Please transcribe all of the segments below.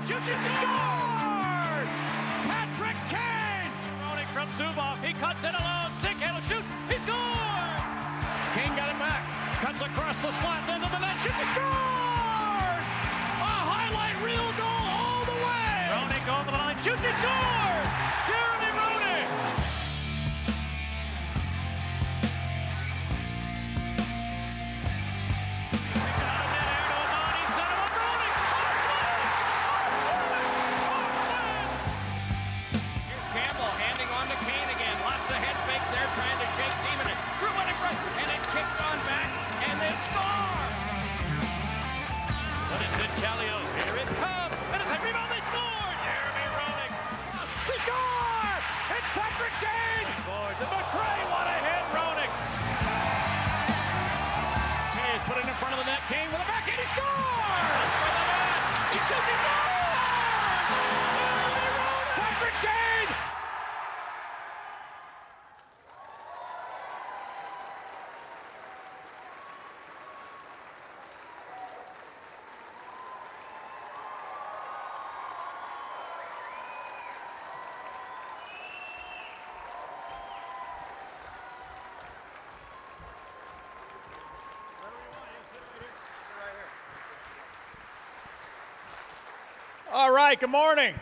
shoots, he scores! Patrick Kane! Roenick from Zubov, he cuts it alone, stick handle, shoot, he scores! Kane got it back, cuts across the slot, then to the net, shoots, he scores! A highlight reel goal all the way! Roenick over the line, shoots, he scores! Jeremy Roenick! Kane with a backhand, he scores! He shoots, he scores! Patrick Kane! All right, good morning.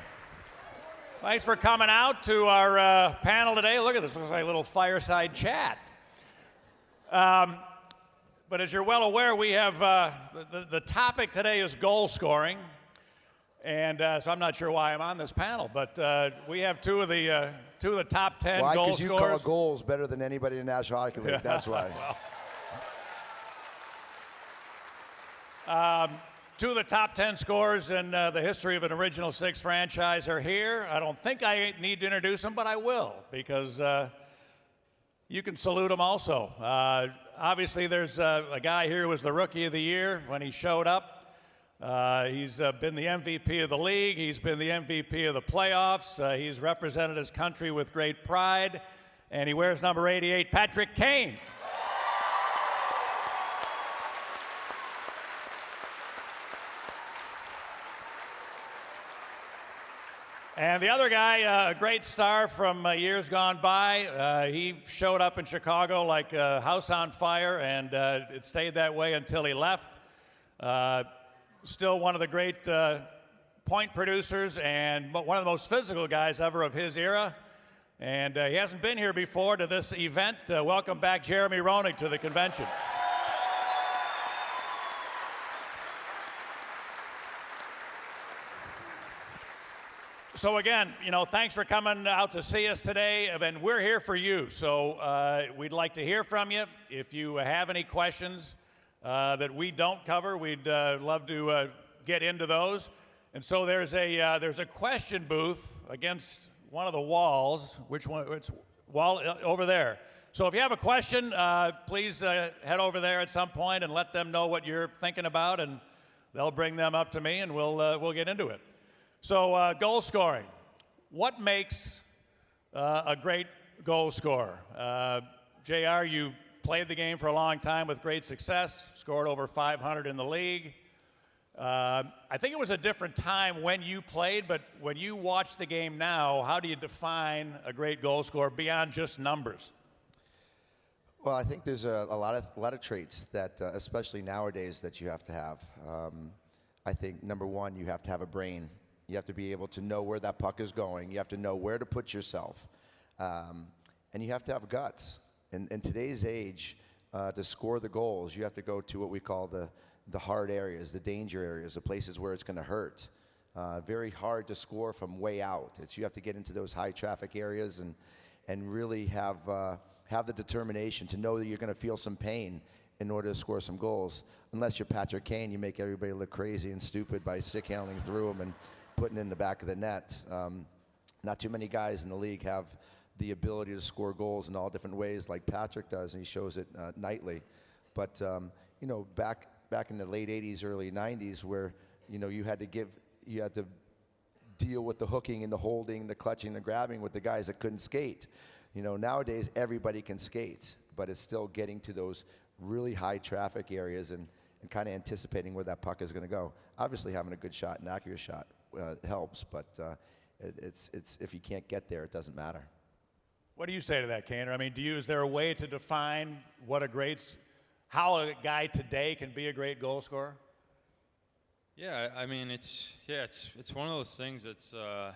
Thanks for coming out to our panel today. Look at this, looks like a little fireside chat. But as you're well aware, we have the topic today is goal scoring. And so I'm not sure why I'm on this panel, but we have two of the top 10 why? Goal Because you scorers. call goals better than anybody in the National Hockey League. That's why. Two of the top 10 scorers in the history of an Original Six franchise are here. I don't think I need to introduce them, but I will, because you can salute them also. Obviously, there's a guy here who was the Rookie of the Year when he showed up. He's been the MVP of the league. He's been the MVP of the playoffs. He's represented his country with great pride, and he wears number 88, Patrick Kane. And the other guy, a great star from years gone by, he showed up in Chicago like a house on fire, and it stayed that way until he left. Still one of the great point producers and one of the most physical guys ever of his era. And he hasn't been here before to this event. Welcome back, Jeremy Roenick, to the convention. So again, thanks for coming out to see us today, and we're here for you. So we'd like to hear from you. If you have any questions that we don't cover, we'd love to get into those. And so there's a question booth against one of the walls. Which one? It's wall over there. So if you have a question, please head over there at some point and let them know what you're thinking about, and they'll bring them up to me, and we'll get into it. So goal scoring. What makes a great goal scorer? JR, you played the game for a long time with great success, scored over 500 in the league. I think it was a different time when you played, but when you watch the game now, how do you define a great goal scorer beyond just numbers? Well, I think there's a lot of traits that, especially nowadays, that you have to have. I think number one, you have to have a brain. You have to be able to know where that puck is going. You have to know where to put yourself. And you have to have guts. In today's age, to score the goals, you have to go to what we call the hard areas, the danger areas, the places where it's going to hurt. Very hard to score from way out. You have to get into those high traffic areas and really have the determination to know that you're going to feel some pain in order to score some goals. Unless you're Patrick Kane, you make everybody look crazy and stupid by stick handling through them and putting in the back of the net. Not too many guys in the league have the ability to score goals in all different ways like Patrick does, and he shows it nightly. But back in the late 80s, early 90s, where you had to deal with the hooking and the holding, the clutching, the grabbing with the guys that couldn't skate. Nowadays everybody can skate, but it's still getting to those really high traffic areas and kind of anticipating where that puck is going to go. Obviously having a good shot, an accurate shot helps, but it's if you can't get there, it doesn't matter. What do you say to that, Kaner? I mean, is there a way to define how a guy today can be a great goal scorer? Yeah, I mean, it's one of those things that's, to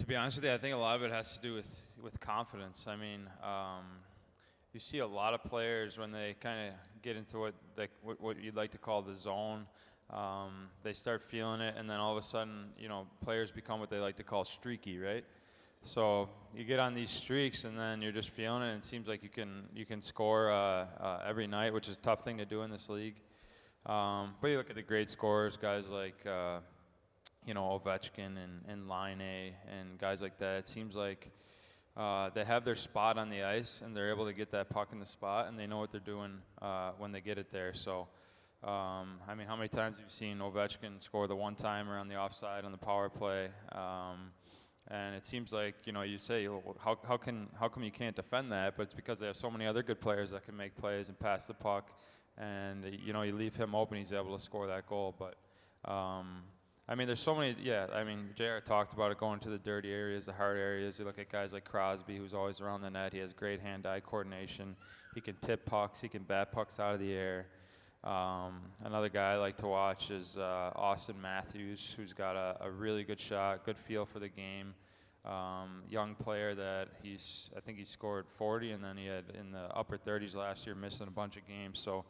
be honest with you, I think a lot of it has to do with confidence. I mean, you see a lot of players when they kind of get into what you'd like to call the zone, they start feeling it, and then all of a sudden, players become what they like to call streaky, right? So you get on these streaks, and then you're just feeling it, and it seems like you can score every night, which is a tough thing to do in this league. But you look at the great scorers, guys like Ovechkin and Line A and guys like that. It seems like they have their spot on the ice, and they're able to get that puck in the spot, and they know what they're doing when they get it there. So, I mean, how many times have you seen Ovechkin score the one-timer on the offside on the power play? And it seems like, you say, how come you can't defend that? But it's because they have so many other good players that can make plays and pass the puck. And, you leave him open, he's able to score that goal. But, I mean, there's so many, I mean, JR talked about it, going to the dirty areas, the hard areas. You look at guys like Crosby, who's always around the net. He has great hand-eye coordination. He can tip pucks. He can bat pucks out of the air. Another guy I like to watch is Austin Matthews, who's got a really good shot, good feel for the game. Young player that I think he scored 40, and then he had in the upper 30s last year, missing a bunch of games. So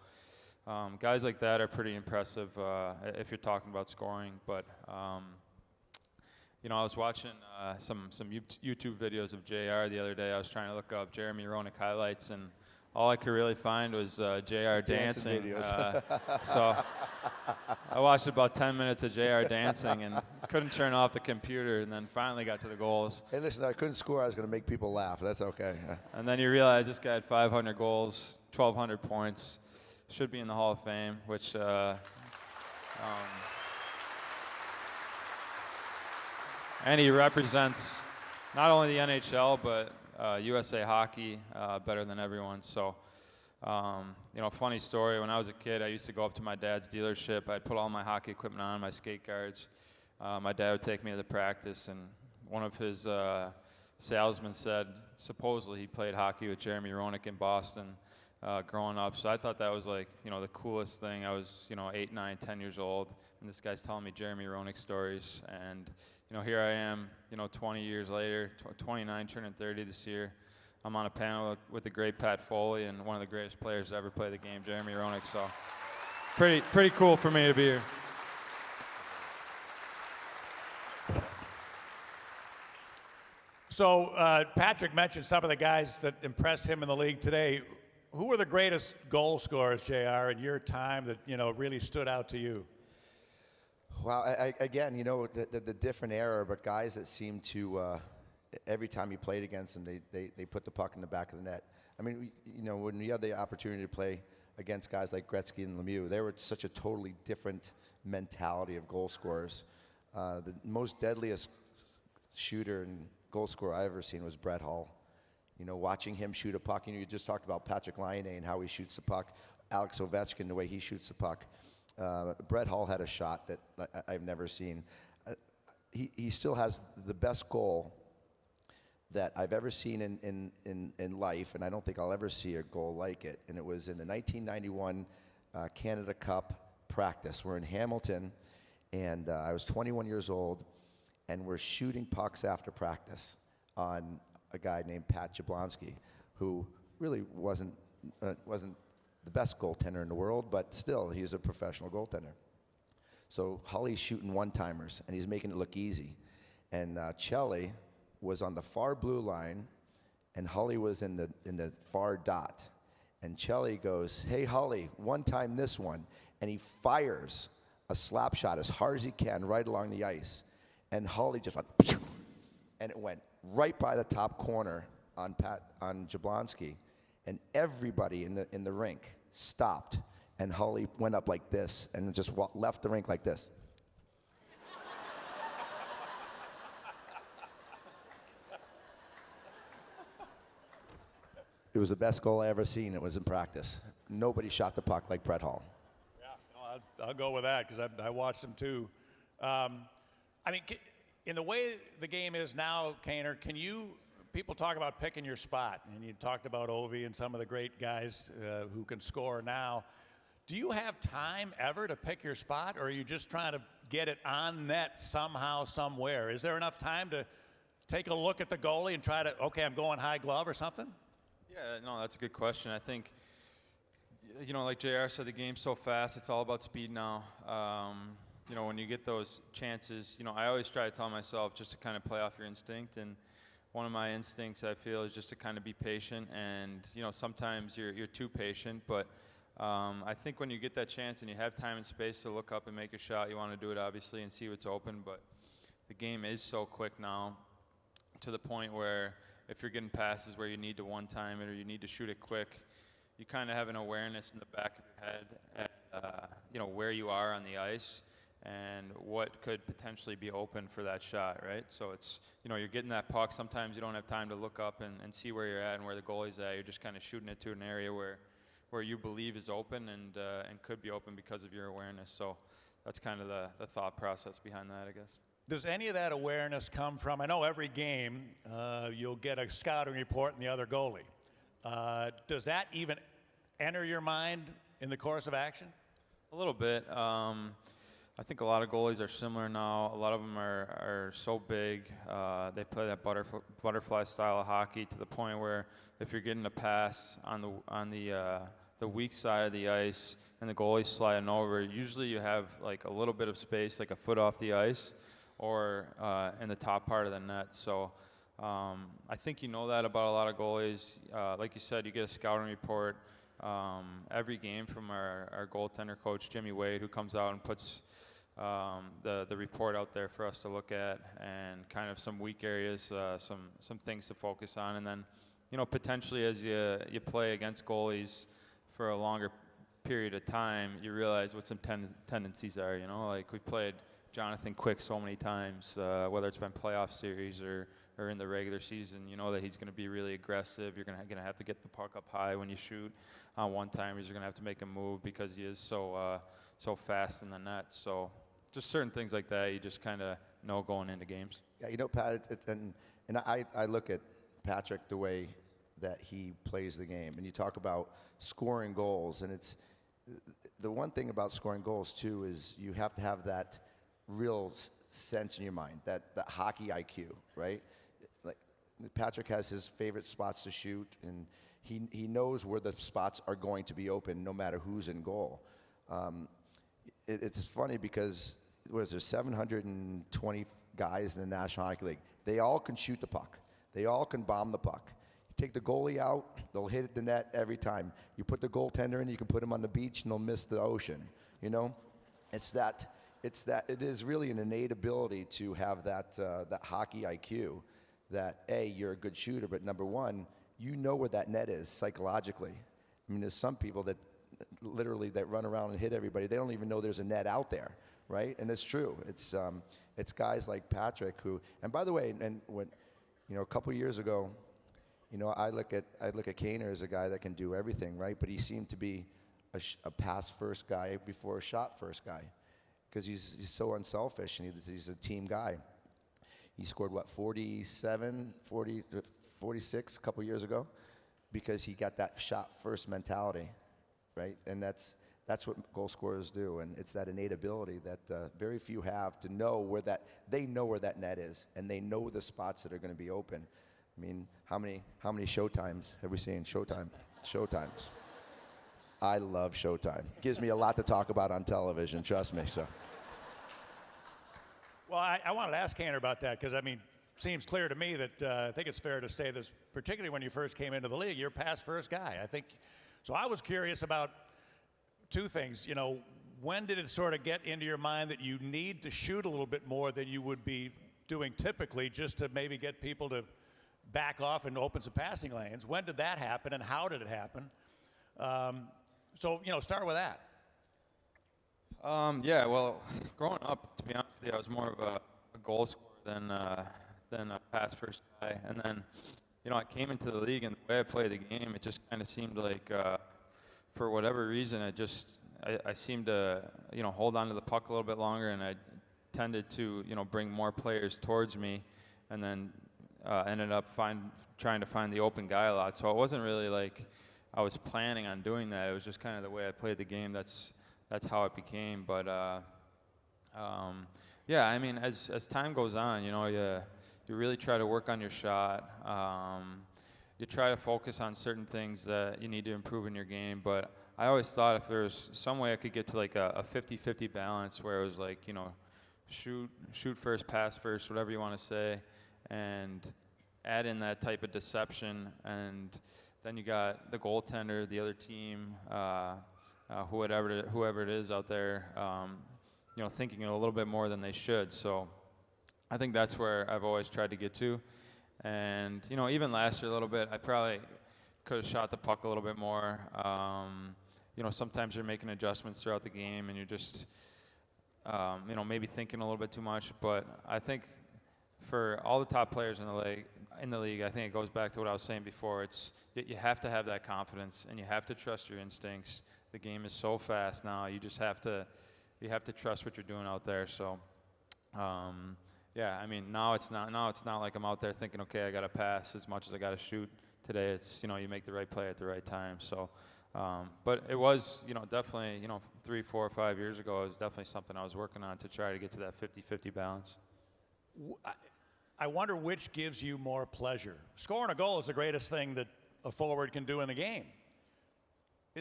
guys like that are pretty impressive if you're talking about scoring. But I was watching some YouTube videos of JR the other day. I was trying to look up Jeremy Roenick highlights, and all I could really find was JR dancing. So I watched about 10 minutes of JR dancing and couldn't turn off the computer, and then finally got to the goals. Hey, listen, I couldn't score. I was going to make people laugh. That's okay. And then you realize this guy had 500 goals, 1,200 points, should be in the Hall of Fame, which and he represents not only the NHL, but USA Hockey better than everyone. So, funny story, when I was a kid, I used to go up to my dad's dealership. I'd put all my hockey equipment on, my skate guards. My dad would take me to the practice, and one of his salesmen said supposedly he played hockey with Jeremy Roenick in Boston growing up. So I thought that was like, the coolest thing. I was, 8, 9, 10 years old, and this guy's telling me Jeremy Roenick stories. And, here I am, 20 years later, 29, turning 30 this year. I'm on a panel with the great Pat Foley and one of the greatest players to ever play the game, Jeremy Roenick. So pretty cool for me to be here. So Patrick mentioned some of the guys that impressed him in the league today. Who were the greatest goal scorers, JR, in your time that, really stood out to you? Well, again, the different era, but guys that seem to, every time you played against them, they put the puck in the back of the net. I mean, when you had the opportunity to play against guys like Gretzky and Lemieux, they were such a totally different mentality of goal scorers. The most deadliest shooter and goal scorer I ever seen was Brett Hull. Watching him shoot a puck. You just talked about Patrick Laine and how he shoots the puck. Alex Ovechkin, the way he shoots the puck. Brett Hull had a shot that I've never seen. He still has the best goal that I've ever seen in life, and I don't think I'll ever see a goal like it. And it was in the 1991 Canada Cup practice. We're in Hamilton, and I was 21 years old, and we're shooting pucks after practice on a guy named Pat Jablonski, who really wasn't the best goaltender in the world, but still, he's a professional goaltender. So Hully's shooting one-timers, and he's making it look easy. And Chelly was on the far blue line, and Hully was in the far dot. And Chelly goes, "Hey, Hully, one-time this one." And he fires a slap shot as hard as he can right along the ice. And Hully just went, and it went right by the top corner on Jablonski. And everybody in the rink stopped, and Hully went up like this and just left the rink like this. It was the best goal I ever seen. It was in practice. Nobody shot the puck like Brett Hull. Yeah, I'll go with that because I watched him too. I mean, in the way the game is now, Kaner, people talk about picking your spot, and you talked about Ovi and some of the great guys who can score now. Do you have time ever to pick your spot, or are you just trying to get it on net somehow, somewhere? Is there enough time to take a look at the goalie and try to, okay, I'm going high glove or something? Yeah, no, that's a good question. I think, like JR said, the game's so fast. It's all about speed now. When you get those chances, I always try to tell myself just to kind of play off your instinct. And one of my instincts, I feel, is just to kind of be patient. And, sometimes you're too patient. But I think when you get that chance and you have time and space to look up and make a shot, you want to do it, obviously, and see what's open. But the game is so quick now to the point where if you're getting passes where you need to one-time it or you need to shoot it quick, you kind of have an awareness in the back of your head at, where you are on the ice and what could potentially be open for that shot, right? So it's, you're getting that puck. Sometimes you don't have time to look up and see where you're at and where the goalie's at. You're just kind of shooting it to an area where you believe is open and could be open because of your awareness. So that's kind of the thought process behind that, I guess. Does any of that awareness come from, I know every game you'll get a scouting report and the other goalie. Does that even enter your mind in the course of action? A little bit. I think a lot of goalies are similar now. A lot of them are so big. They play that butterfly style of hockey to the point where if you're getting a pass on the weak side of the ice and the goalie's sliding over, usually you have like a little bit of space, like a foot off the ice, or in the top part of the net. So I think that about a lot of goalies. Like you said, you get a scouting report every game from our goaltender coach, Jimmy Wade, who comes out and puts the report out there for us to look at and kind of some weak areas, some things to focus on. And then, potentially as you play against goalies for a longer period of time, you realize what some tendencies are, like we've played Jonathan Quick so many times, whether it's been playoff series or in the regular season. You know that he's going to be really aggressive. You're going to have to get the puck up high when you shoot. On one-timers, you're going to have to make a move because he is so fast in the net. So just certain things like that you just kind of know going into games. Yeah, Pat, I look at Patrick the way that he plays the game. And you talk about scoring goals, and it's the one thing about scoring goals too is you have to have that real sense in your mind, that hockey IQ, right? Like Patrick has his favorite spots to shoot, and he knows where the spots are going to be open no matter who's in goal. It's funny because there's 720 guys in the National Hockey League. They all can shoot the puck. They all can bomb the puck. You take the goalie out, they'll hit the net every time. You put the goaltender in, you can put him on the beach, and they'll miss the ocean. It is really an innate ability to have that hockey IQ. That you're a good shooter, but number one, where that net is psychologically. I mean, there's some people that literally that run around and hit everybody. They don't even know there's a net out there, right? And it's true. It's guys like Patrick who, and by the way, and when a couple years ago, I look at Kaner as a guy that can do everything, right? But he seemed to be a pass first guy before a shot first guy, because he's so unselfish and he's a team guy. He scored 46 a couple years ago, because he got that shot first mentality, right? And that's what goal scorers do, and it's that innate ability that very few have to know where that net is, and they know the spots that are going to be open. I mean, how many Showtimes have we seen? Showtimes. I love Showtime. Gives me a lot to talk about on television, trust me. So. Well, I wanted to ask Kaner about that because, seems clear to me that I think it's fair to say this, particularly when you first came into the league, you're a pass-first guy. So I was curious about two things. When did it sort of get into your mind that you need to shoot a little bit more than you would be doing typically just to maybe get people to back off and open some passing lanes? When did that happen, and how did it happen? Start with that. Yeah, well, growing up, to be honest with you, I was more of a goal scorer than a pass first guy. And then, I came into the league, and the way I played the game, it just kind of seemed like, for whatever reason, I seemed to, hold on to the puck a little bit longer, and I tended to, bring more players towards me, and then ended up trying to find the open guy a lot. So it wasn't really like I was planning on doing that. It was just kind of the way I played the game. That's how it became. But yeah, I mean, as time goes on, you really try to work on your shot. You try to focus on certain things that you need to improve in your game. But I always thought if there was some way I could get to like a 50-50 balance where it was like, shoot first, pass first, whatever you want to say, and add in that type of deception, and then you got the goaltender, the other team, whoever it is out there, thinking a little bit more than they should. So I think that's where I've always tried to get to. And, even last year a little bit, I probably could have shot the puck a little bit more. Sometimes you're making adjustments throughout the game and you're just, maybe thinking a little bit too much. But I think for all the top players in the league, I think it goes back to what I was saying before. It's you have to have that confidence and you have to trust your instincts. The game is so fast now. You have to trust what you're doing out there. So, yeah, I mean, now it's not like I'm out there thinking, okay, I got to pass as much as I got to shoot today. It's, you make the right play at the right time. So, but it was, definitely, 3, 4, 5 years ago, it was definitely something I was working on to try to get to that 50-50 balance. I wonder which gives you more pleasure. Scoring a goal is the greatest thing that a forward can do in the game.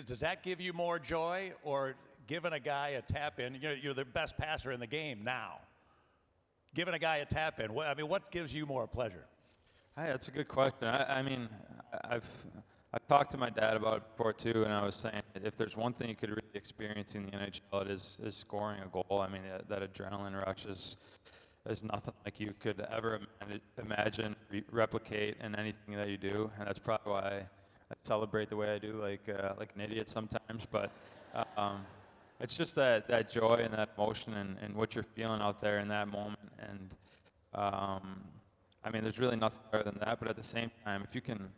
Does that give you more joy, or giving a guy a tap in? You're the best passer in the game now. Giving a guy a tap in, what gives you more pleasure? Hey, that's a good question. I mean, I've talked to my dad about it before too, and I was saying if there's one thing you could really experience in the NHL, it is scoring a goal. I mean, that adrenaline rush is nothing like you could ever imagine, replicate in anything that you do, and that's probably why I celebrate the way I do, like an idiot sometimes. But it's just that joy and that emotion and what you're feeling out there in that moment. And I mean, there's really nothing better than that. But at the same time, if you can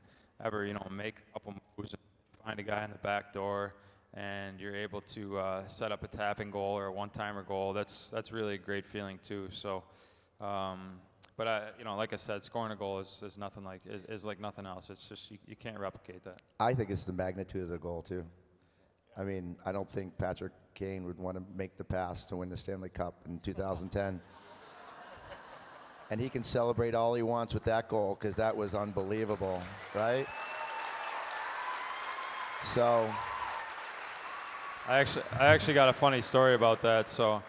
ever, make a couple moves and find a guy in the back door, and you're able to set up a tapping goal or a one-timer goal, that's really a great feeling too. So, but like I said, scoring a goal is nothing is like nothing else. It's just you can't replicate that. I think it's the magnitude of the goal too. I mean, I don't think Patrick Kane would want to make the pass to win the Stanley Cup in 2010. And he can celebrate all he wants with that goal because that was unbelievable, right? So I actually got a funny story about that. So,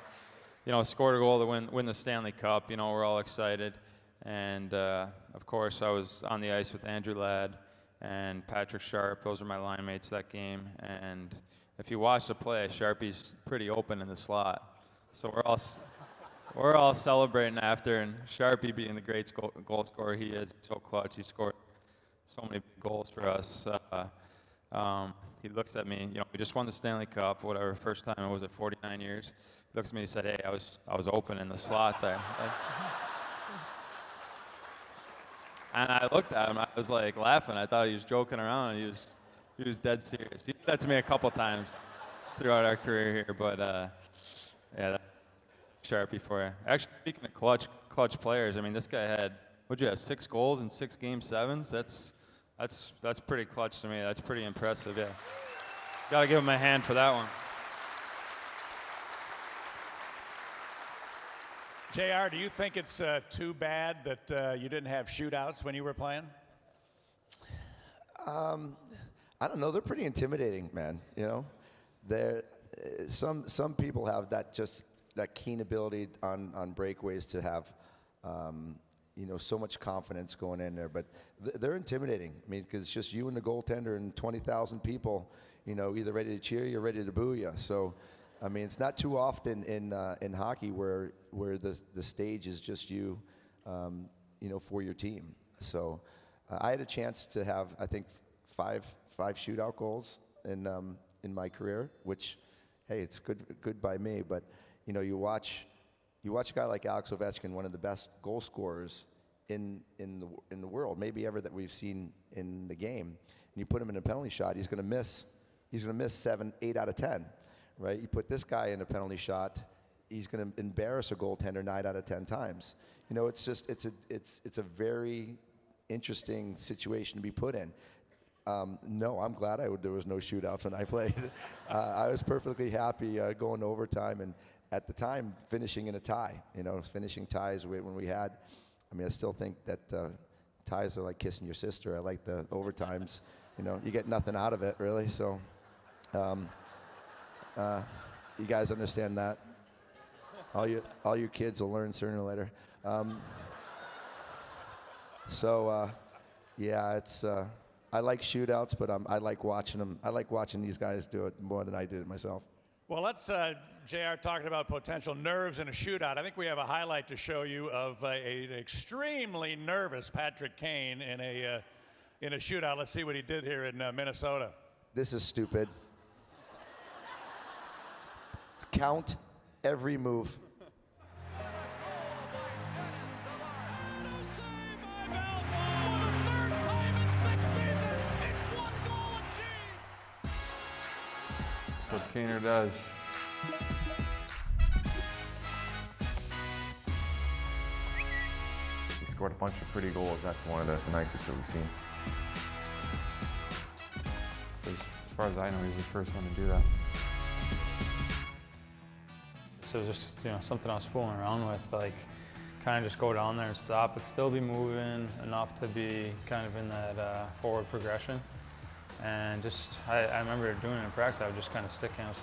scored a goal to win the Stanley Cup. We're all excited. And, of course, I was on the ice with Andrew Ladd and Patrick Sharp. Those are my line mates that game. And if you watch the play, Sharpie's pretty open in the slot. So we're all celebrating after, and Sharpie being the great goal scorer he is, he's so clutch. He scored so many big goals for us. He looks at me, we just won the Stanley Cup, whatever, first time, it was at 49 years. He looks at me and said, hey, I was open in the slot there. And I looked at him, I was like laughing. I thought he was joking around, and he was dead serious. He did that to me a couple times throughout our career here, but yeah, that's Sharpie for you. Actually, speaking of clutch players, I mean, this guy had, what'd you have, 6 goals in 6 Game 7s? That's pretty clutch to me. That's pretty impressive, yeah. Got to give him a hand for that one. JR, do you think it's too bad that you didn't have shootouts when you were playing? I don't know. They're pretty intimidating, man. They're some people have that keen ability on breakaways to have so much confidence going in there, but they're intimidating. I mean, because it's just you and the goaltender and 20,000 people, either ready to cheer you or ready to boo you. So, I mean, it's not too often in hockey where the stage is just you, for your team. So, I had a chance to have, I think, five shootout goals in my career, which, hey, it's good by me. But you watch a guy like Alex Ovechkin, one of the best goal scorers in the world, maybe ever, that we've seen in the game, and you put him in a penalty shot, he's going to miss 7, 8 out of 10, right? You put this guy in a penalty shot, he's going to embarrass a goaltender 9 out of 10 times. You know, it's just it's a very interesting situation to be put in. No, I'm glad there was no shootouts when I played. I was perfectly happy going to overtime, and at the time finishing in a tie. You know, finishing ties when we had. I mean, I still think that ties are like kissing your sister. I like the overtimes. You know, you get nothing out of it really. So, you guys understand that. All you kids will learn sooner or later. Yeah, it's. I like shootouts, but I like watching them. I like watching these guys do it more than I did it myself. Well, let's, JR, talking about potential nerves in a shootout. I think we have a highlight to show you of an extremely nervous Patrick Kane in a shootout. Let's see what he did here in Minnesota. This is stupid. Count every move. That's what Kaner does. He scored a bunch of pretty goals. That's one of the nicest that we've seen. As far as I know, he's the first one to do that. So it was just, you know, something I was fooling around with, like kind of just go down there and stop, but still be moving enough to be kind of in that forward progression. And just, I remember doing it in practice. I would just kind of stick handle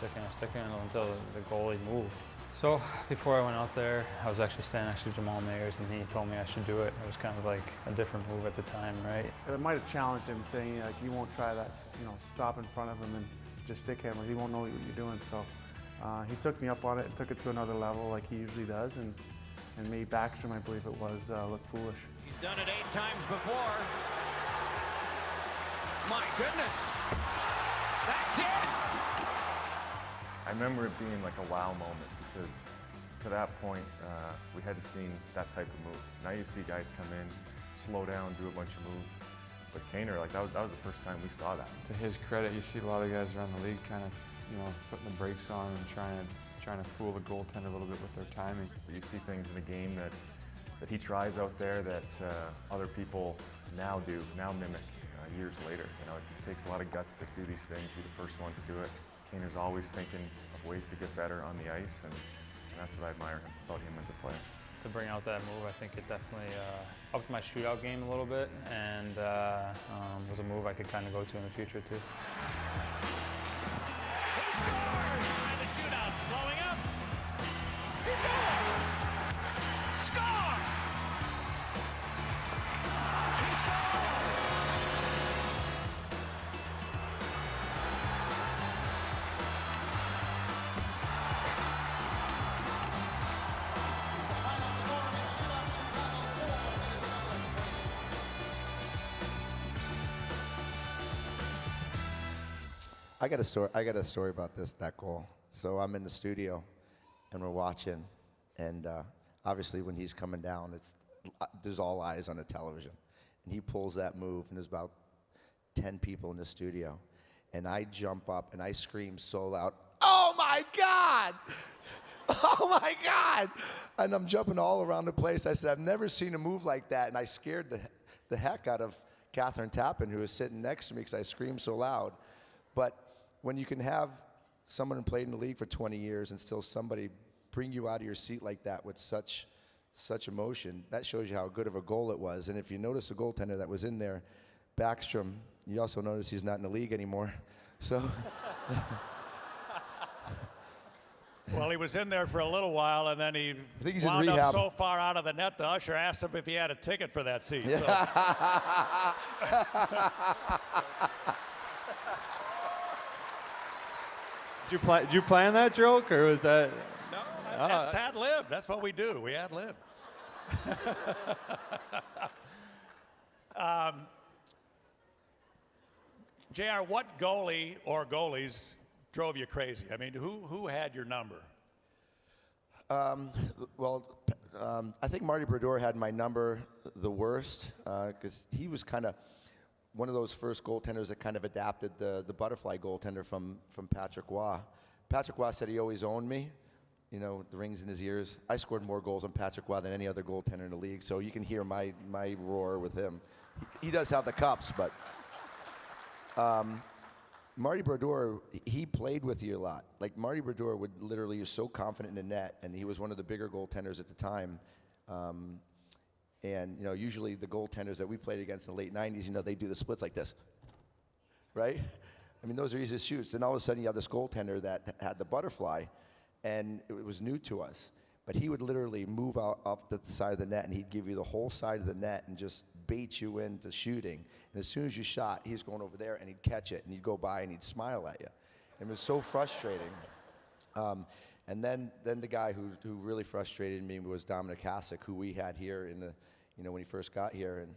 until the goalie moved. So before I went out there, I was actually standing next to Jamal Mayers, and he told me I should do it. It was kind of like a different move at the time, right? It might have challenged him, saying like, you won't try that, you know, stop in front of him and just stick handle. He won't know what you're doing. So he took me up on it and took it to another level, like he usually does, and made Backstrom, I believe it was, look foolish. He's done it 8 times before. My goodness, that's it! I remember it being like a wow moment because to that point, we hadn't seen that type of move. Now you see guys come in, slow down, do a bunch of moves. But Kaner, like that was the first time we saw that. To his credit, you see a lot of guys around the league kind of, you know, putting the brakes on and trying to fool the goaltender a little bit with their timing. You see things in the game that he tries out there that other people now mimic years later. You know, it takes a lot of guts to do these things, be the first one to do it. Kaner's always thinking of ways to get better on the ice, and that's what I admire about him as a player. To bring out that move, I think it definitely upped my shootout game a little bit, and was a move I could kind of go to in the future too. He scores! And the shootout slowing up. He scores! Score! He scores! I got a story about that goal. So I'm in the studio, and we're watching, and obviously when he's coming down, there's all eyes on the television, and he pulls that move, and there's about 10 people in the studio, and I jump up and I scream so loud, "Oh my God! Oh my God!" And I'm jumping all around the place. I said, "I've never seen a move like that," and I scared the heck out of Catherine Tappan, who was sitting next to me because I screamed so loud. But when you can have someone who played in the league for 20 years and still somebody bring you out of your seat like that with such emotion, that shows you how good of a goal it was. And if you notice the goaltender that was in there, Backstrom, you also notice he's not in the league anymore. So. Well, he was in there for a little while, and then he think he's in wound up rehab. so far out of the net, the usher asked him if he had a ticket for that seat. Yeah. So. Did you plan that joke, or was that? No, that's ad-lib. That's what we do. We ad-lib. JR, what goalie or goalies drove you crazy? I mean, who had your number? Well, I think Marty Brodeur had my number the worst because he was kind of one of those first goaltenders that kind of adapted the butterfly goaltender from Patrick Waugh. Patrick Waugh said he always owned me, the rings in his ears. I scored more goals on Patrick Roy than any other goaltender in the league, so you can hear my roar with him. He does have the cups, but Marty Brodeur, he played with you a lot. Like Marty Brodeur would literally, he was so confident in the net, and he was one of the bigger goaltenders at the time. And usually the goaltenders that we played against in the late 90s, they do the splits like this, right? I mean, those are easy shoots. Then all of a sudden you have this goaltender that had the butterfly, and it was new to us. But he would literally move out off the side of the net, and he'd give you the whole side of the net and just bait you into shooting. And as soon as you shot, he's going over there, and he'd catch it, and he'd go by, and he'd smile at you. And it was so frustrating. And then the guy who really frustrated me was Dominic Hasek, who we had here in the, when he first got here,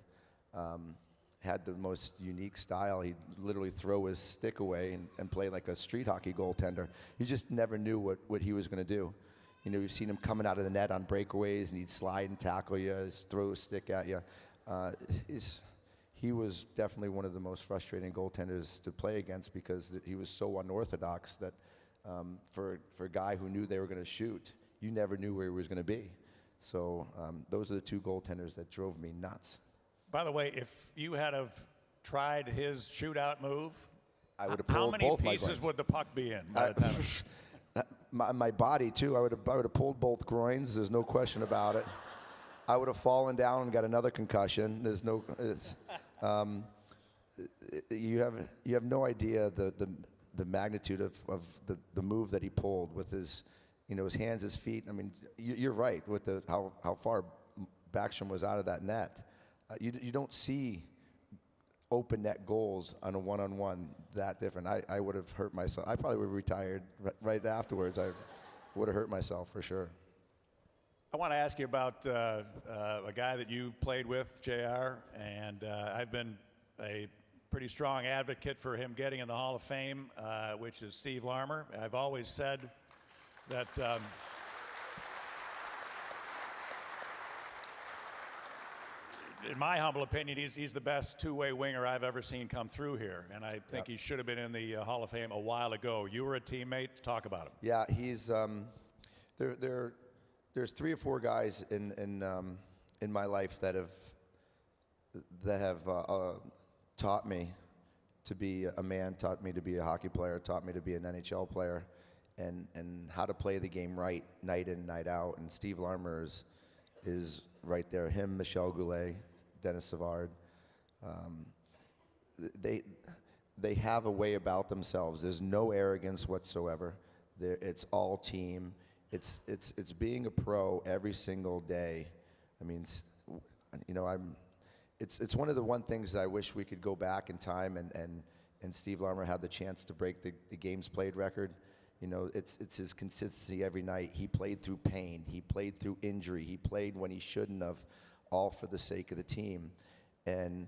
and had the most unique style. He'd literally throw his stick away and play like a street hockey goaltender. You just never knew what he was going to do. You've seen him coming out of the net on breakaways, and he'd slide and tackle you, throw a stick at you. He was definitely one of the most frustrating goaltenders to play against because he was so unorthodox that for a guy who knew they were going to shoot, you never knew where he was going to be. So those are the two goaltenders that drove me nuts. By the way, if you had have tried his shootout move, I would have how pulled many both my pieces groins. would the puck be in by the time? My body too. I would have pulled both groins. There's no question about it. I would have fallen down and got another concussion. There's no. You have no idea the magnitude of the move that he pulled with his, his hands, his feet. I mean, you're right with how far Backstrom was out of that net. You don't see open net goals on a one-on-one that different. I would have hurt myself. I probably would have retired right afterwards. I would have hurt myself for sure. I want to ask you about a guy that you played with, JR, and I've been a pretty strong advocate for him getting in the Hall of Fame, which is Steve Larmer. I've always said that in my humble opinion, he's the best two-way winger I've ever seen come through here, and I think he should have been in the Hall of Fame a while ago. You were a teammate. Talk about him. Yeah, he's there's 3 or 4 guys in my life that have taught me to be a man, taught me to be a hockey player, taught me to be an NHL player, and how to play the game right, night in, night out. And Steve Larmer is right there. Him, Michel Goulet, Dennis Savard. They have a way about themselves. There's no arrogance whatsoever. It's all team. It's being a pro every single day. I mean, it's one of the things that I wish we could go back in time and Steve Larmer had the chance to break the games played record. It's his consistency every night. He played through pain. He played through injury. He played when he shouldn't have, all for the sake of the team. And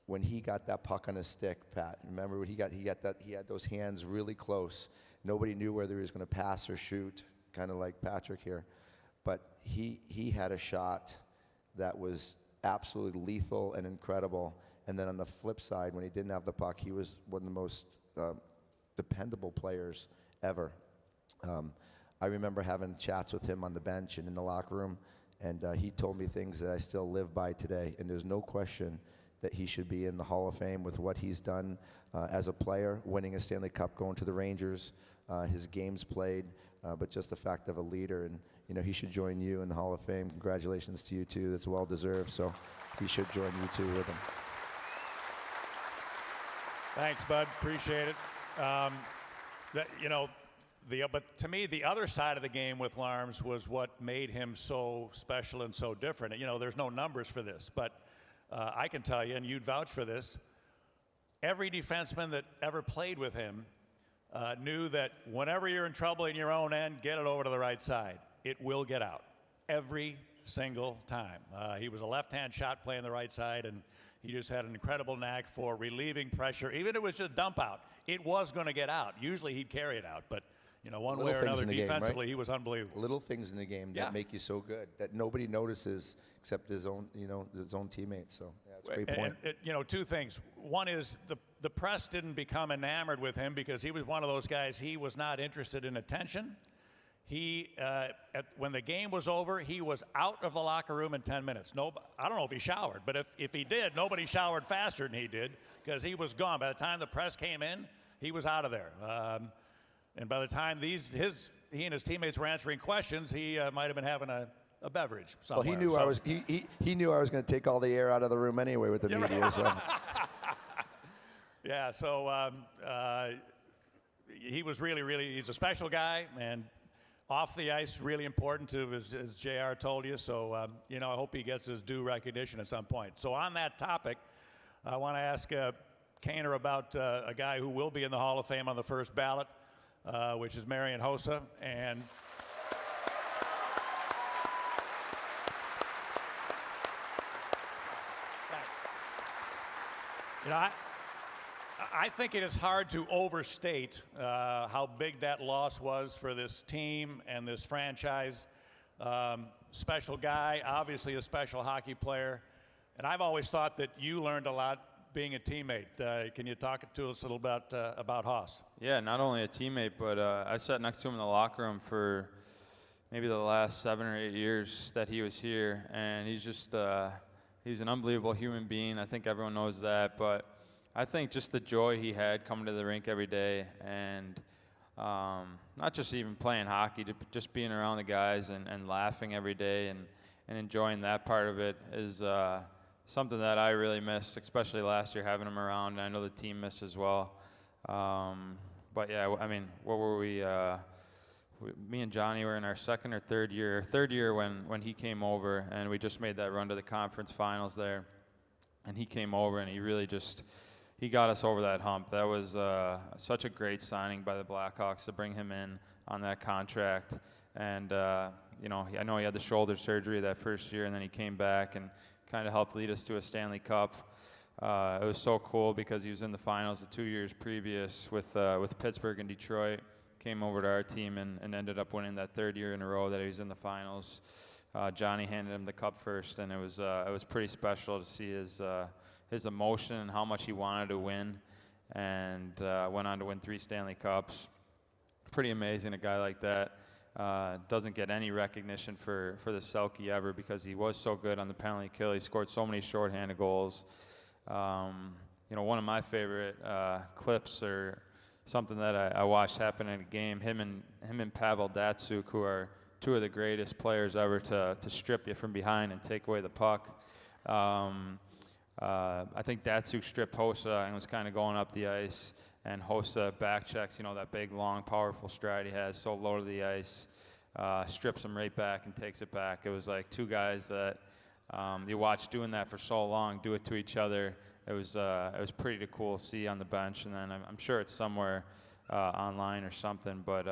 when he got that puck on his stick, Pat, remember when he had those hands really close. Nobody knew whether he was going to pass or shoot, kind of like Patrick here. But he had a shot that was absolutely lethal and incredible. And then on the flip side, when he didn't have the puck, he was one of the most dependable players ever. I remember having chats with him on the bench and in the locker room, and he told me things that I still live by today. And there's no question that he should be in the Hall of Fame with what he's done as a player, winning a Stanley Cup, going to the Rangers, his games played, but just the fact of a leader. And he should join you in the Hall of Fame. Congratulations to you too. That's well deserved. So he should join you too with him. Thanks, Bud. Appreciate it. But to me, the other side of the game with Larms was what made him so special and so different. There's no numbers for this, but I can tell you, and you'd vouch for this, every defenseman that ever played with him knew that whenever you're in trouble in your own end, get it over to the right side. It will get out every single time. He was a left-hand shot playing the right side, and he just had an incredible knack for relieving pressure. Even if it was just dump out, it was going to get out. Usually he'd carry it out, but one way or another defensively, he was unbelievable. Little things in the game that make you so good that nobody notices except his own teammates. So that's a great point. And 2 things. One is the press didn't become enamored with him because he was one of those guys. He was not interested in attention. when the game was over, he was out of the locker room in 10 minutes. I don't know if he showered, but if he did, nobody showered faster than he did because he was gone. By the time the press came in, he was out of there. And by the time he and his teammates were answering questions, he might have been having a beverage somewhere. Well, he knew I was going to take all the air out of the room anyway with the media. So. Yeah, so he was he's a special guy, and off the ice, really important to, as JR told you. So, I hope he gets his due recognition at some point. So on that topic, I want to ask Kaner about a guy who will be in the Hall of Fame on the first ballot, which is Marian Hossa. And I think it is hard to overstate how big that loss was for this team and this franchise. Special guy, obviously a special hockey player. And I've always thought that you learned a lot being a teammate. Can you talk to us a little bit about Hoss? Yeah, not only a teammate, but I sat next to him in the locker room for maybe the last 7 or 8 years that he was here. And he's just, he's an unbelievable human being. I think everyone knows that. But I think just the joy he had coming to the rink every day, and not just even playing hockey, just being around the guys and laughing every day and enjoying that part of it is something that I really missed, especially last year having him around, and I know the team missed as well. But yeah, I mean, what were we me and Johnny were in our second or third year when he came over, and we just made that run to the conference finals there, and he came over and he really just he got us over that hump. That was such a great signing by the Blackhawks to bring him in on that contract. And, I know he had the shoulder surgery that first year, and then he came back and kind of helped lead us to a Stanley Cup. It was so cool because he was in the finals the 2 years previous with Pittsburgh and Detroit, came over to our team and ended up winning that third year in a row that he was in the finals. Johnny handed him the cup first, and it was pretty special to see his emotion and how much he wanted to win, and went on to win 3 Stanley Cups. Pretty amazing, a guy like that. Doesn't get any recognition for the Selke ever because he was so good on the penalty kill. He scored so many shorthanded goals. One of my favorite clips or something that I watched happen in a game, him and Pavel Datsyuk, who are 2 of the greatest players ever to strip you from behind and take away the puck. I think Datsyuk stripped Hossa and was kind of going up the ice, and Hossa back checks, that big, long, powerful stride he has, so low to the ice, strips him right back and takes it back. It was like 2 guys that you watch doing that for so long, do it to each other. It was pretty cool to see on the bench, and then I'm sure it's somewhere online or something. But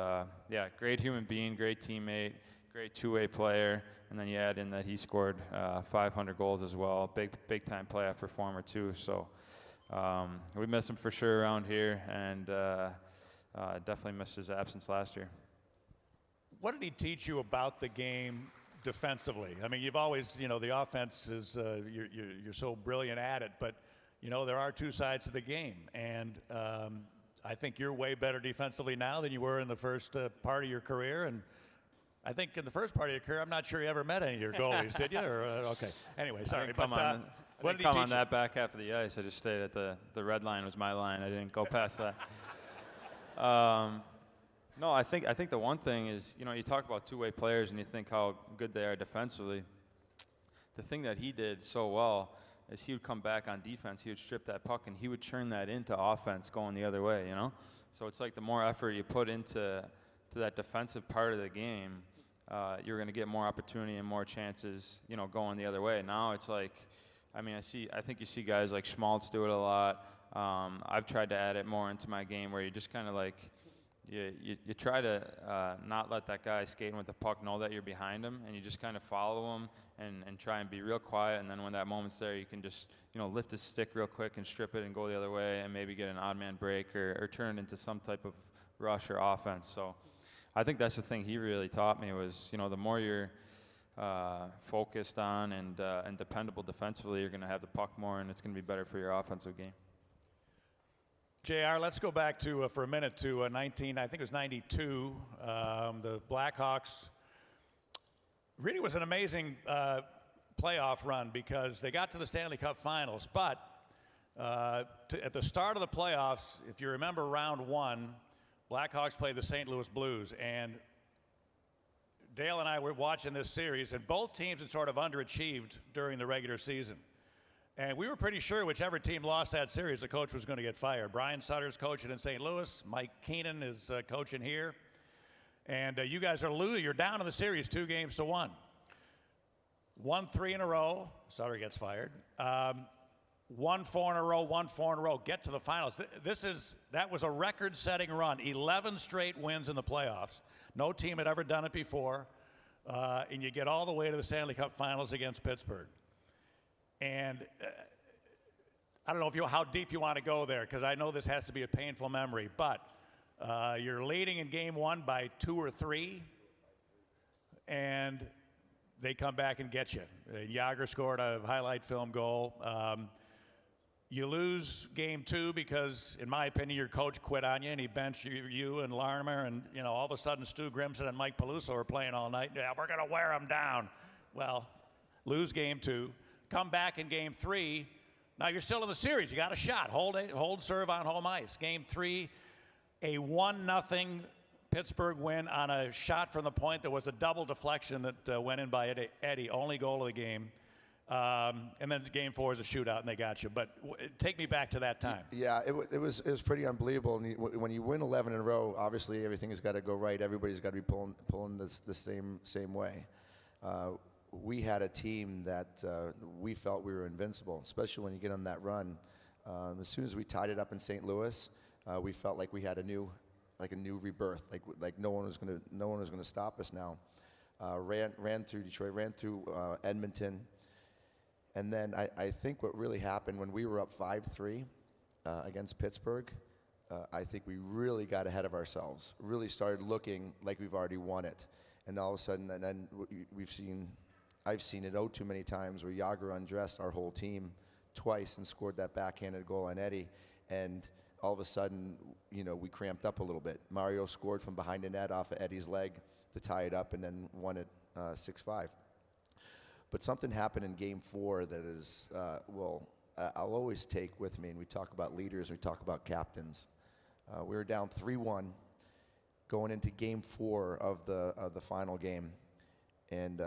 yeah, great human being, great teammate, great two-way player. And then you add in that he scored 500 goals as well. Big time playoff performer too. So we miss him for sure around here, and definitely missed his absence last year. What did he teach you about the game defensively? I mean, you've always, the offense is you're so brilliant at it, but there are 2 sides to the game, and I think you're way better defensively now than you were in the first part of your career, and I think in the first part of your career, I'm not sure you ever met any of your goalies, did you? Or, okay. Anyway, sorry. What did he teach on that back half of the ice? I just stayed at the red line was my line. I didn't go past that. No, I think the one thing is, you talk about two-way players and you think how good they are defensively. The thing that he did so well is he would come back on defense, he would strip that puck, and he would turn that into offense going the other way, So it's like the more effort you put into that defensive part of the game, you're going to get more opportunity and more chances, going the other way. Now it's like, I think you see guys like Schmaltz do it a lot. I've tried to add it more into my game where you just kind of like, you try to not let that guy skating with the puck know that you're behind him, and you just kind of follow him and try and be real quiet, and then when that moment's there, you can just lift his stick real quick and strip it and go the other way and maybe get an odd man break or turn it into some type of rush or offense. So I think that's the thing he really taught me was, the more you're focused on and dependable defensively, you're going to have the puck more, and it's going to be better for your offensive game. JR, let's go back to for a minute to 19. I think it was 92. The Blackhawks really was an amazing playoff run because they got to the Stanley Cup Finals. But at the start of the playoffs, if you remember round one, Blackhawks played the St. Louis Blues, and Dale and I were watching this series, and both teams had sort of underachieved during the regular season. And we were pretty sure whichever team lost that series, the coach was going to get fired. Brian Sutter's coaching in St. Louis. Mike Keenan is coaching here. And you guys are losing. You're down in the series 2-1. 1-3 in a row. Sutter gets fired. 1-4 in a row, 1-4 in a row. Get to the finals. That was a record-setting run. 11 straight wins in the playoffs. No team had ever done it before. And you get all the way to the Stanley Cup Finals against Pittsburgh. And I don't know how deep you want to go there, because I know this has to be a painful memory, but you're leading in game 1 by 2 or 3, and they come back and get you. Jágr scored a highlight film goal. You lose game 2 because, in my opinion, your coach quit on you, and he benched you and Larmer, and all of a sudden Stu Grimson and Mike Peluso are playing all night. Yeah, we're going to wear them down. Well, lose game 2. Come back in game 3. Now you're still in the series. You got a shot. Hold serve on home ice. Game 3, a 1-0 Pittsburgh win on a shot from the point. There was a double deflection that went in by Eddie. Only goal of the game. And then game 4 is a shootout, and they got you. But take me back to that time. Yeah, it was pretty unbelievable. And when you win 11 in a row, obviously everything has got to go right. Everybody's got to be pulling the same way. We had a team that we felt we were invincible, especially when you get on that run. As soon as we tied it up in St. Louis, we felt like we had a new rebirth. Like no one was gonna stop us now. Ran through Detroit, ran through Edmonton, and then I think what really happened when we were up 5-3 against Pittsburgh, I think we really got ahead of ourselves. Really started looking like we've already won it, and all of a sudden, and then I've seen it too many times where Jágr undressed our whole team twice and scored that backhanded goal on Eddie, and all of a sudden, we cramped up a little bit. Mario scored from behind the net off of Eddie's leg to tie it up, and then won it 6-5. But something happened in game 4 that is, I'll always take with me, and we talk about leaders, we talk about captains. We were down 3-1 going into game 4 of the final game, and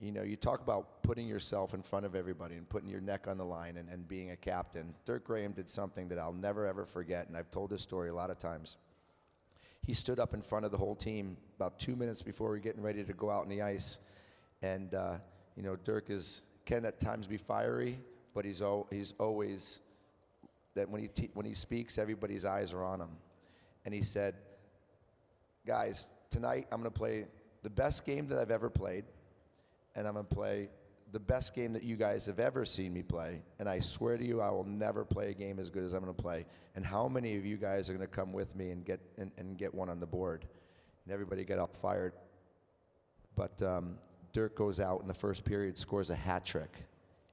you talk about putting yourself in front of everybody and putting your neck on the line and being a captain. Dirk Graham did something that I'll never, ever forget, and I've told this story a lot of times. He stood up in front of the whole team about 2 minutes before we were getting ready to go out on the ice. And, Dirk can at times be fiery, but he's always, that when he speaks, everybody's eyes are on him. And he said, guys, tonight I'm going to play the best game that I've ever played. And I'm going to play the best game that you guys have ever seen me play. And I swear to you, I will never play a game as good as I'm going to play. And how many of you guys are going to come with me and get one on the board? And everybody got up fired. But Dirk goes out in the first period, scores a hat trick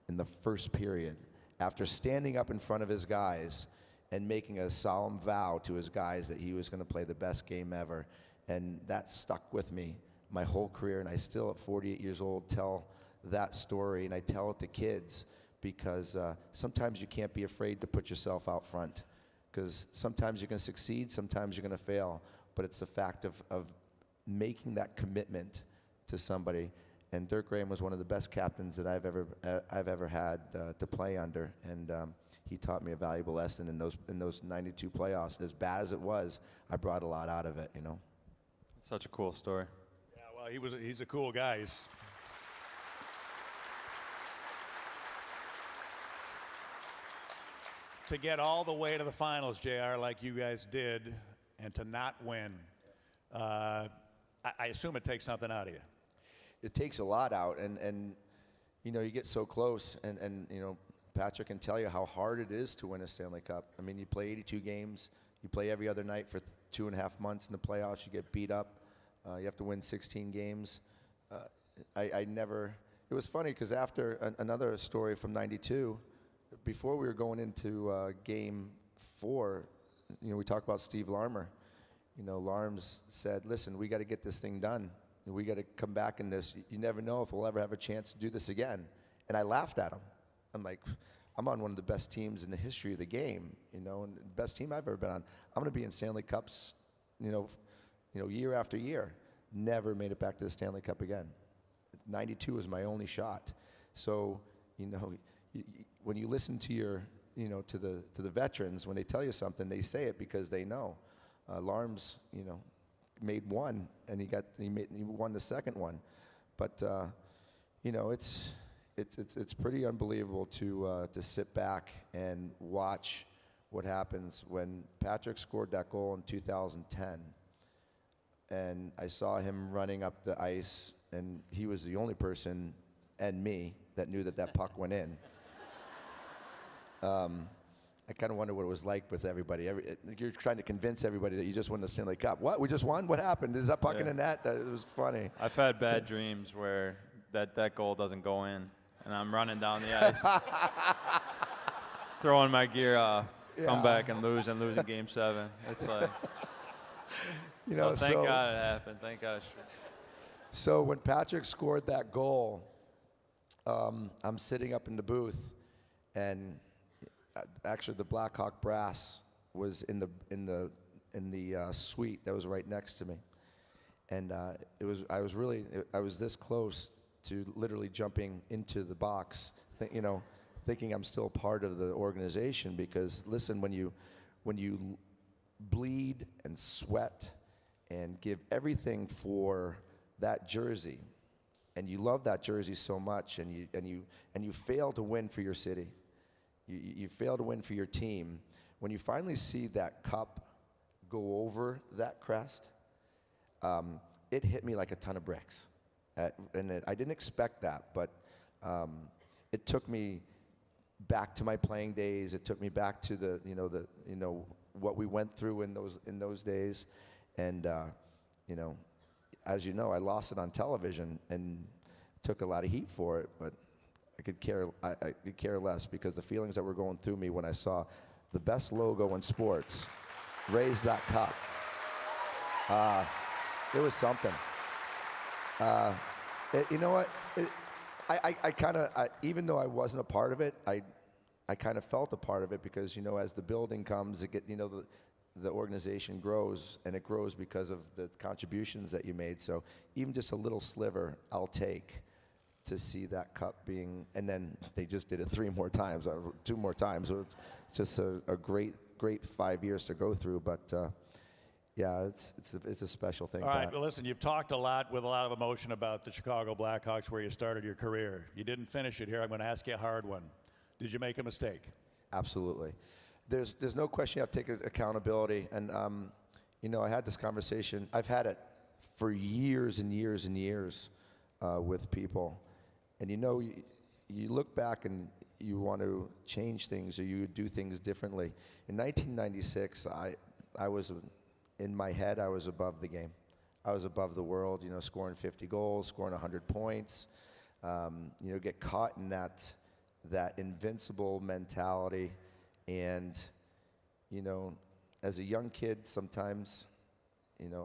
in the first period after standing up in front of his guys and making a solemn vow to his guys that he was going to play the best game ever. And that stuck with me my whole career, and I still at 48 years old tell that story, and I tell it to kids because sometimes you can't be afraid to put yourself out front, because sometimes you're going to succeed, sometimes you're going to fail, but it's the fact of making that commitment to somebody. And Dirk Graham was one of the best captains that I've ever had to play under, and he taught me a valuable lesson in those 92 playoffs. As bad as it was, I brought a lot out of it. It's such a cool story. He's a cool guy. To get all the way to the finals, JR, like you guys did, and to not win, I assume it takes something out of you. It takes a lot out, and you get so close, and Patrick can tell you how hard it is to win a Stanley Cup. I mean, you play 82 games, you play every other night for 2.5 months in the playoffs, you get beat up. You have to win 16 games. It was funny because after another story from 92, before we were going into game we talk about Steve Larmer. Larms said, listen, we got to get this thing done. We got to come back in this. You never know if we'll ever have a chance to do this again. And I laughed at him. I'm like, I'm on one of the best teams in the history of the game, and the best team I've ever been on. I'm going to be in Stanley Cups, year after year. Never made it back to the Stanley Cup again. 92 was my only shot. So, when you listen to your, to the veterans, when they tell you something, they say it because they know. Larms, made one, and he won the second one. But it's pretty unbelievable to sit back and watch what happens when Patrick scored that goal in 2010, and I saw him running up the ice, and he was the only person and me that knew that puck went in. I kind of wonder what it was like with everybody. You're trying to convince everybody that you just won the Stanley Cup. What? We just won? What happened? Is that puck in the net? It was funny. I've had bad dreams where that goal doesn't go in, and I'm running down the ice, throwing my gear off, come back and lose in Game 7. It's like, thank God it happened. Thank God. So when Patrick scored that goal, I'm sitting up in the booth, and actually the Blackhawk brass was in the suite that was right next to me, and I was this close to literally jumping into the box, thinking I'm still part of the organization. Because listen, when you bleed and sweat and give everything for that jersey, and you love that jersey so much, and you fail to win for your city, you fail to win for your team, when you finally see that cup go over that crest, it hit me like a ton of bricks. And I didn't expect that, but it took me back to my playing days. It took me back to what we went through in those days, and as you know, I lost it on television and took a lot of heat for it, but I could care less, because the feelings that were going through me when I saw the best logo in sports raise that cup, it was something. You know what? I kind of, even though I wasn't a part of it, I kind of felt a part of it, because as the building comes, the organization grows, and it grows because of the contributions that you made. So even just a little sliver, I'll take, to see that cup being, and then they just did it 2 more times. So it's just a great 5 years to go through. But yeah, it's a special thing. All right, well, listen, you've talked a lot with a lot of emotion about the Chicago Blackhawks, where you started your career. You didn't finish it here. I'm going to ask you a hard one. Did you make a mistake? Absolutely. There's no question you have to take accountability. And I had this conversation. I've had it for years and years and years with people. And you look back and you want to change things, or you do things differently. In 1996, I was, in my head, I was above the game. I was above the world, scoring 50 goals, scoring 100 points, get caught in that invincible mentality. And, as a young kid, sometimes,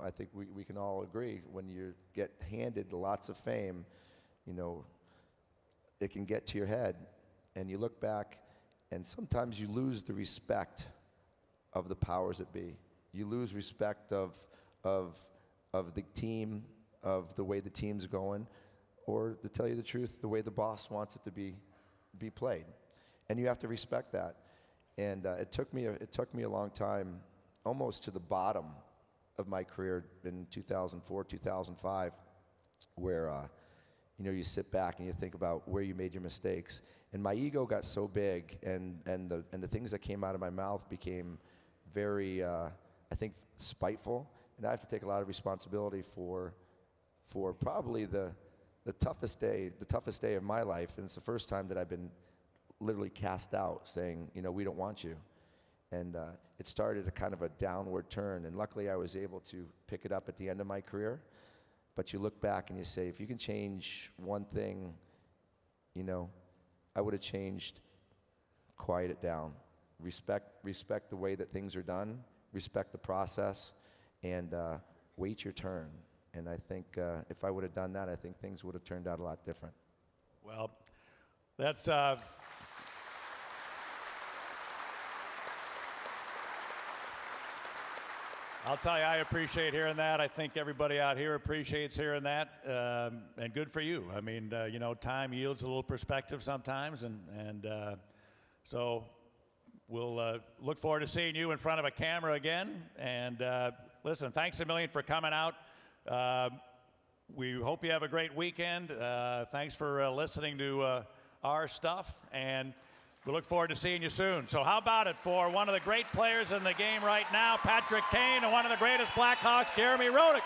I think we can all agree, when you get handed lots of fame, it can get to your head, and you look back, and sometimes you lose the respect of the powers that be. You lose respect of the team, of the way the team's going, or, to tell you the truth, the way the boss wants it to be played, and you have to respect that. And it took me a long time, almost to the bottom of my career in 2004, 2005, where you sit back and you think about where you made your mistakes. And my ego got so big, and the things that came out of my mouth became very, I think, spiteful. And I have to take a lot of responsibility for probably the toughest day of my life. And it's the first time that I've been literally cast out, saying, we don't want you. And it started a kind of a downward turn, and luckily I was able to pick it up at the end of my career. But you look back and you say, if you can change one thing, I would have changed, quiet it down, respect the way that things are done, respect the process, and wait your turn. And I think if I would have done that, I think things would have turned out a lot different. Well, that's I'll tell you, I appreciate hearing that. I think everybody out here appreciates hearing that, and good for you. I mean, you know, time yields a little perspective sometimes, and so we'll look forward to seeing you in front of a camera again. And listen, thanks a million for coming out. We hope you have a great weekend. Thanks for listening to our stuff, and we look forward to seeing you soon. So how about it for one of the great players in the game right now, Patrick Kane, and one of the greatest Blackhawks, Jeremy Roenick.